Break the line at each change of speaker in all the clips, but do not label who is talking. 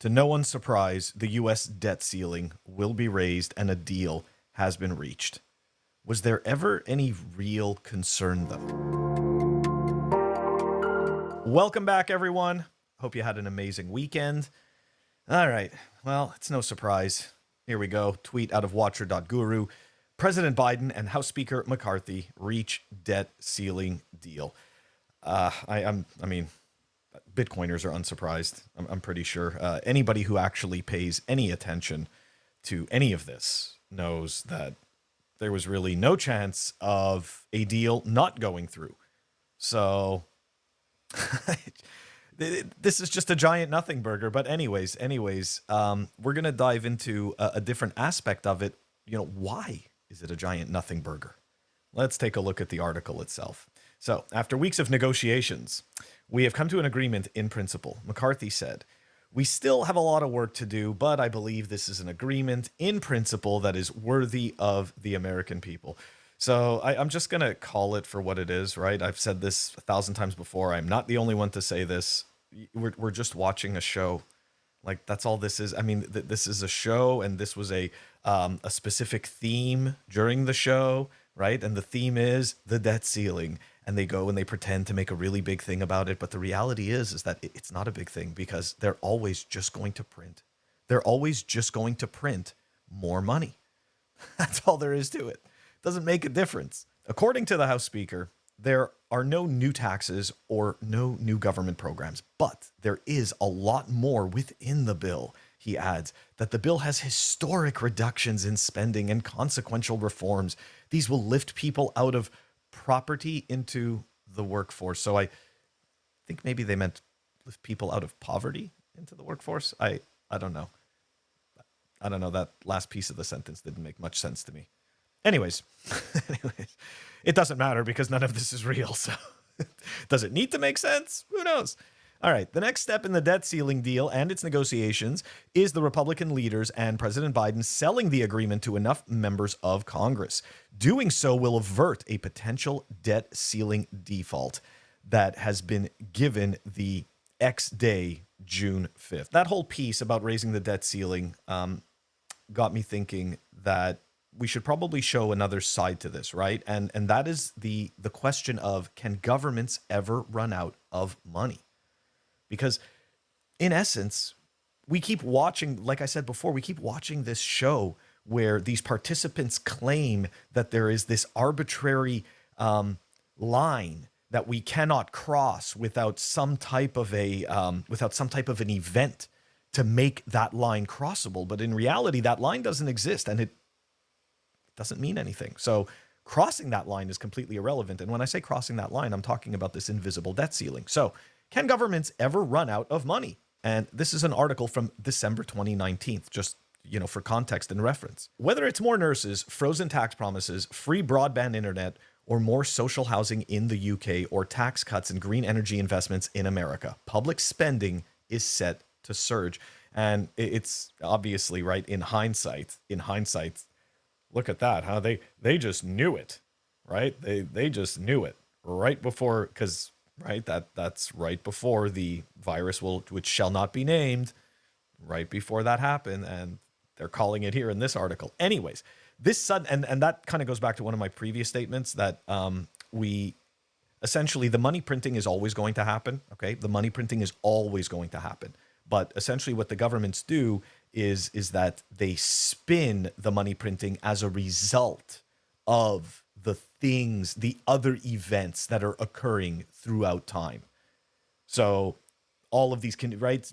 To no one's surprise, the U.S. debt ceiling will be raised and a deal has been reached. Was there ever any real concern, though? Welcome back, everyone. Hope you had an amazing weekend. All right. Well, it's no surprise. Here we go. Tweet out of Watcher.guru. President Biden and House Speaker McCarthy reach debt ceiling deal. I mean, Bitcoiners are unsurprised. I'm pretty sure. Anybody who actually pays any attention to any of this knows that there was really no chance of a deal not going through. So this is just a giant nothing burger. But anyways, we're going to dive into a different aspect of it. Why is it a giant nothing burger? Let's take a look at the article itself. So, after weeks of negotiations, we have come to an agreement in principle. McCarthy said, "We still have a lot of work to do, but I believe this is an agreement in principle that is worthy of the American people." So I'm just going to call it for what it is, right? I've said this 1,000 times before. I'm not the only one to say this. We're just watching a show. Like, that's all this is. I mean, this is a show, and this was a specific theme during the show, right? And the theme is the debt ceiling. And they go and they pretend to make a really big thing about it. But the reality is that it's not a big thing because they're always just going to print. They're always just going to print more money. That's all there is to it. Doesn't make a difference. According to the House Speaker, there are no new taxes or no new government programs, but there is a lot more within the bill. He adds that the bill has historic reductions in spending and consequential reforms. These will lift people out of property into the workforce. So I think maybe they meant lift people out of poverty into the workforce. I don't know. I don't know. That last piece of the sentence didn't make much sense to me. Anyways, it doesn't matter because none of this is real. So does it need to make sense? Who knows? All right. The next step in the debt ceiling deal and its negotiations is the Republican leaders and President Biden selling the agreement to enough members of Congress. Doing so will avert a potential debt ceiling default that has been given the X day, June 5th. That whole piece about raising the debt ceiling got me thinking that we should probably show another side to this, right? And that is the question of, can governments ever run out of money? Because in essence, we keep watching, like I said before, we keep watching this show where these participants claim that there is this arbitrary line that we cannot cross without some type of an event to make that line crossable. But in reality, that line doesn't exist and it doesn't mean anything. So crossing that line is completely irrelevant. And when I say crossing that line, I'm talking about this invisible debt ceiling. So can governments ever run out of money? And this is an article from December 2019, just, for context and reference. Whether it's more nurses, frozen tax promises, free broadband internet, or more social housing in the UK, or tax cuts and green energy investments in America, public spending is set to surge. And it's obviously, right, in hindsight, look at that, huh? They just knew it, right? They just knew it right before, because right, that's right before the virus which shall not be named, right before that happened, and they're calling it here in this article. Anyways, this sudden and that kind of goes back to one of my previous statements that we essentially, the money printing is always going to happen. Okay, the money printing is always going to happen. But essentially, what the governments do is that they spin the money printing as a result of the things, the other events that are occurring throughout time. So all of these can, right,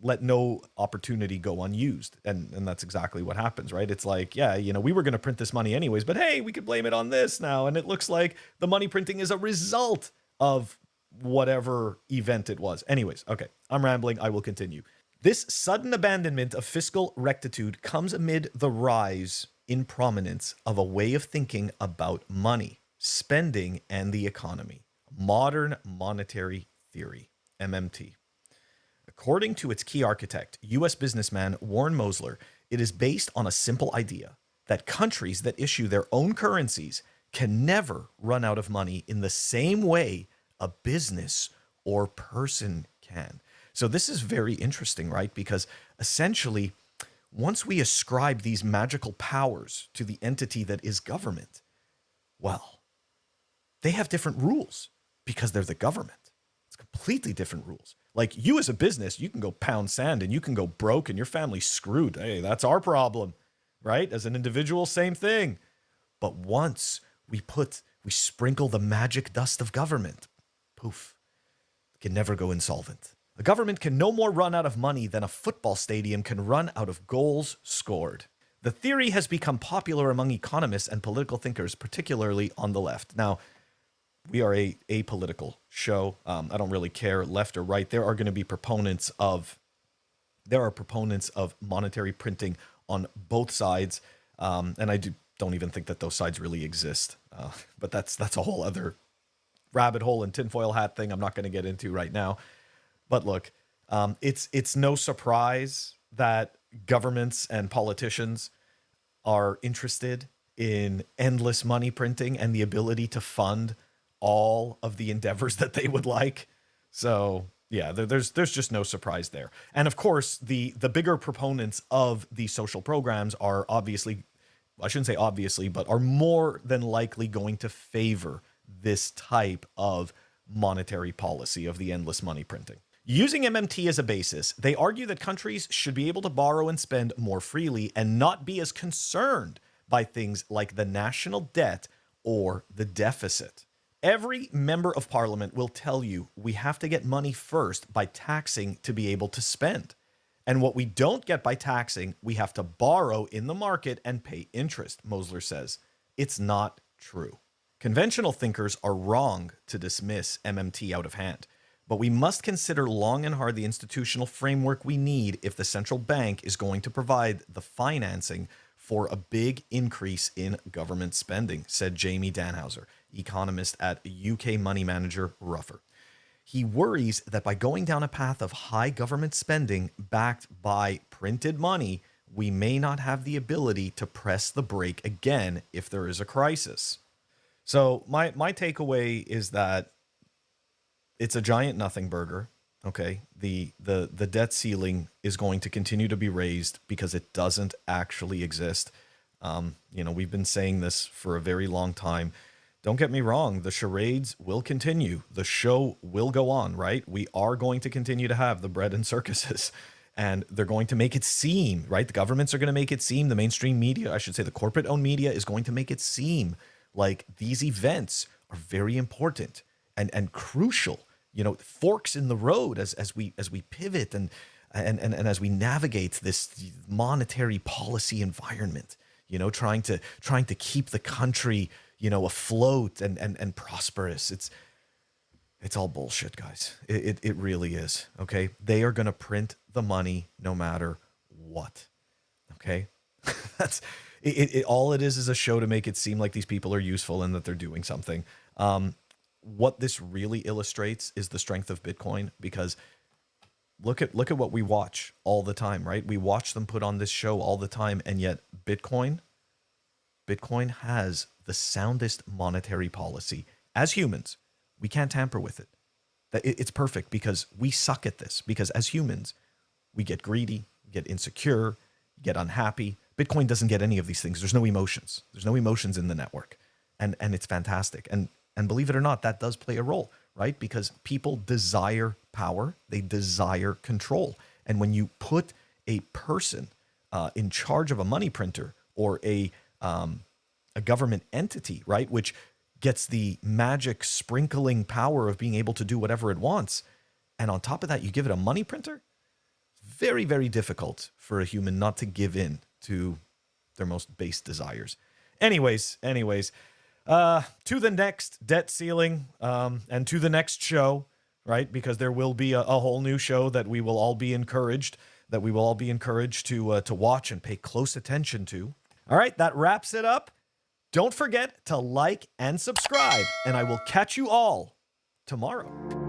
let no opportunity go unused. And that's exactly what happens, right? It's like, yeah, we were going to print this money anyways, but hey, we could blame it on this now. And it looks like the money printing is a result of whatever event it was. Anyways, okay, I'm rambling. I will continue. This sudden abandonment of fiscal rectitude comes amid the rise in prominence of a way of thinking about money, spending, and the economy, modern monetary theory, MMT. According to its key architect, U.S. businessman Warren Mosler, it is based on a simple idea that countries that issue their own currencies can never run out of money in the same way a business or person can. So this is very interesting, right? Because essentially, once we ascribe these magical powers to the entity that is government, well, they have different rules because they're the government. It's completely different rules. Like you as a business, you can go pound sand and you can go broke and your family's screwed. Hey, that's our problem, right? As an individual, same thing. But once we sprinkle the magic dust of government, poof, it can never go insolvent. A government can no more run out of money than a football stadium can run out of goals scored. The theory has become popular among economists and political thinkers, particularly on the left. Now, we are a apolitical show. I don't really care left or right. There are going to be proponents of monetary printing on both sides, and I don't even think that those sides really exist. But that's a whole other rabbit hole and tinfoil hat thing I'm not going to get into right now. But look, it's no surprise that governments and politicians are interested in endless money printing and the ability to fund all of the endeavors that they would like. So yeah, there's just no surprise there. And of course, the bigger proponents of these social programs are obviously, I shouldn't say obviously, but are more than likely going to favor this type of monetary policy of the endless money printing. Using MMT as a basis, they argue that countries should be able to borrow and spend more freely and not be as concerned by things like the national debt or the deficit. Every member of parliament will tell you we have to get money first by taxing to be able to spend. And what we don't get by taxing, we have to borrow in the market and pay interest, Mosler says. It's not true. Conventional thinkers are wrong to dismiss MMT out of hand, but we must consider long and hard the institutional framework we need if the central bank is going to provide the financing for a big increase in government spending, said Jamie Danhauser, economist at UK money manager Ruffer. He worries that by going down a path of high government spending backed by printed money, we may not have the ability to press the brake again if there is a crisis. So my takeaway is that it's a giant nothing burger. Okay, the debt ceiling is going to continue to be raised because it doesn't actually exist. We've been saying this for a very long time. Don't get me wrong, the charades will continue. The show will go on, right? We are going to continue to have the bread and circuses, and they're going to make it seem, right? The governments are going to make it seem, the mainstream media, I should say the corporate-owned media is going to make it seem like these events are very important and crucial. Forks in the road as we pivot and as we navigate this monetary policy environment, trying to keep the country, afloat and prosperous. It's all bullshit, guys. It really is. Okay. They are going to print the money no matter what. Okay. That's it. All it is a show to make it seem like these people are useful and that they're doing something. What this really illustrates is the strength of Bitcoin, because look at what we watch all the time, right? We watch them put on this show all the time, and yet Bitcoin has the soundest monetary policy. As humans, we can't tamper with it. It's perfect because we suck at this, because as humans, we get greedy, get insecure, get unhappy. Bitcoin doesn't get any of these things. There's no emotions. There's no emotions in the network. And it's fantastic. And believe it or not, that does play a role, right? Because people desire power. They desire control. And when you put a person in charge of a money printer or a government entity, right, which gets the magic sprinkling power of being able to do whatever it wants, and on top of that, you give it a money printer, very, very difficult for a human not to give in to their most base desires. Anyways, to the next debt ceiling, and to the next show, right? Because there will be a whole new show that we will all be encouraged to watch and pay close attention to. All right, that wraps it up. Don't forget to like and subscribe, and I will catch you all tomorrow.